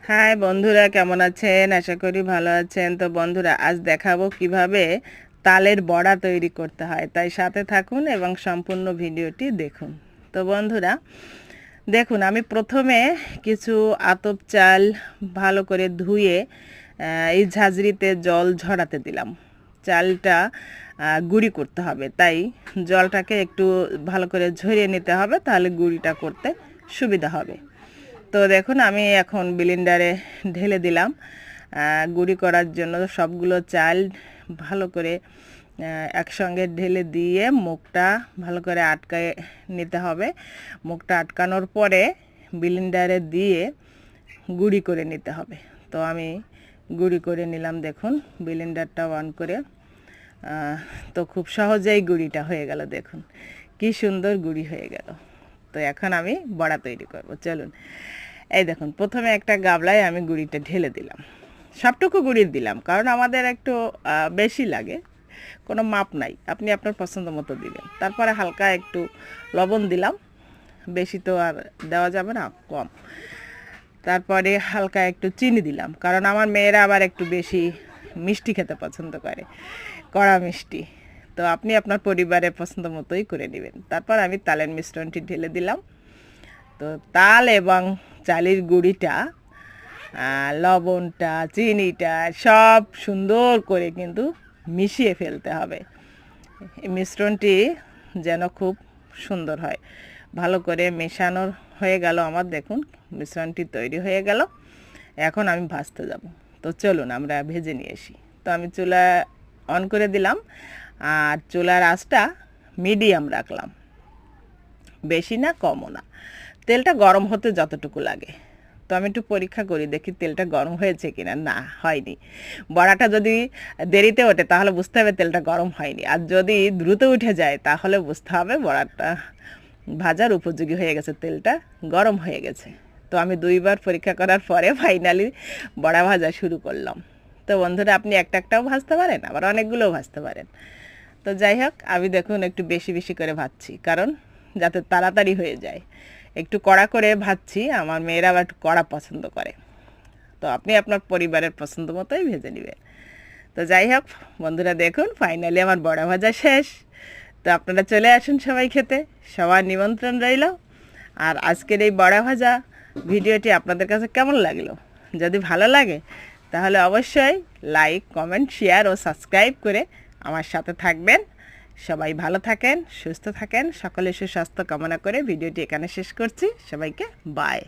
High বন্ধুরা, কেমন আছেন? আশা করি ভালো আছেন। তো বন্ধুরা, আজ দেখাবো কিভাবে তালের বড়া তৈরি করতে হয়, তাই সাথে থাকুন এবং সম্পূর্ণ ভিডিওটি দেখুন। তো বন্ধুরা দেখুন, আমি প্রথমে কিছু আতপ চাল ভালো করে ধুয়ে এই ঝাঁঝরিতে জল ঝরাতে দিলাম। চালটা গুঁড়ি করতে হবে, তাই জলটাকে একটু ভালো করে ঝরিয়ে নিতে হবে, তাহলে গুঁড়িটা করতে সুবিধা হবে। তো দেখুন, আমি এখন ব্লেন্ডারে ঢেলে দিলাম। গুঁড়ি করার জন্য সবগুলো চাল ভালো করে একসঙ্গে ঢেলে দিয়ে মুখটা ভালো করে আটকায় নিতে হবে। মুখটা আটকানোর পরে ব্লেন্ডারে দিয়ে গুঁড়ি করে নিতে হবে। তো আমি গুঁড়ি করে নিলাম। দেখুন, ব্লেন্ডারটা অন করে তো খুব সহজেই গুঁড়িটা হয়ে গেল। দেখুন কি সুন্দর গুঁড়ি হয়ে গেল। তো এখন আমি বড়া তৈরি করব, চলুন। এই দেখুন, প্রথমে একটা গামলায় আমি গুঁড়িটা ঢেলে দিলাম। সবটুকু গুঁড়ি দিলাম, কারণ আমাদের একটু বেশি লাগে, কোনো মাপ নাই, আপনি আপনার পছন্দ মতো দিবেন। তারপরে হালকা একটু লবণ দিলাম, বেশি তো আর দেওয়া যাবে না, কম। তারপরে হালকা একটু চিনি দিলাম, কারণ আমার মেয়েরা আবার একটু বেশি মিষ্টি খেতে পছন্দ করে, কড়া মিষ্টি। তো আপনি আপনার পরিবারের পছন্দ মতোই করে নেবেন। তারপর আমি তালের মিশ্রণটি ঢেলে দিলাম। তো তাল এবং চালের গুঁড়িটা, লবণটা, চিনিটা সব সুন্দর করে কিন্তু মিশিয়ে ফেলতে হবে। এই মিশ্রণটি যেন খুব সুন্দর হয়। ভালো করে মেশানো হয়ে গেল আমার। দেখুন, মিশ্রণটি তৈরি হয়ে গেল। এখন আমি ভাজতে যাব। তো চলুন আমরা ভেজে নিয়ে আসি। তো আমি চুলা অন করে দিলাম, আর চুলার আঁচটা মিডিয়াম রাখলাম, বেশি না কমও না। তেলটা গরম হতে যতটুকু লাগে। তো আমি একটু পরীক্ষা করি, দেখি তেলটা গরম হয়েছে কিনা। না, হয়নি। বড়াটা যদি দেরিতে ওঠে তাহলে বুঝতে হবে তেলটা গরম হয়নি, আর যদি দ্রুত উঠে যায় তাহলে বুঝতে হবে বড়াটা ভাজার উপযোগী হয়ে গেছে, তেলটা গরম হয়ে গেছে। তো আমি দুইবার পরীক্ষা করার পরে ফাইনালি বড়া ভাজা শুরু করলাম। তো বন্ধুরা, আপনি একটা একটাও ভাজতে পারেন, আবার অনেকগুলোও ভাজতে পারেন। তো যাই হোক, আমি দেখুন একটু বেশি বেশি করে ভাজছি, কারণ যাতে তাড়াতাড়ি হয়ে যায়। একটু কড়া করে ভাজছি, আমার মেয়েরা আবার একটু কড়া পছন্দ করে। তো আপনি আপনার পরিবারের পছন্দ মতোই ভেজে নেবেন। তো যাই হোক বন্ধুরা, দেখুন ফাইনালি আমার বড়া ভাজা শেষ। তো আপনারা চলে আসুন সবাই খেতে, সবার নিমন্ত্রণ রইল। আর আজকের এই বড়া ভাজা ভিডিওটি আপনাদের কাছে কেমন লাগলো? যদি ভালো লাগে তাহলে অবশ্যই লাইক, কমেন্ট, শেয়ার ও সাবস্ক্রাইব করে আমার সাথে থাকবেন। সবাই ভালো থাকেন, সুস্থ থাকেন, সকলের সুস্বাস্থ্য কামনা করে ভিডিওটি এখানে শেষ করছি। সবাইকে বাই।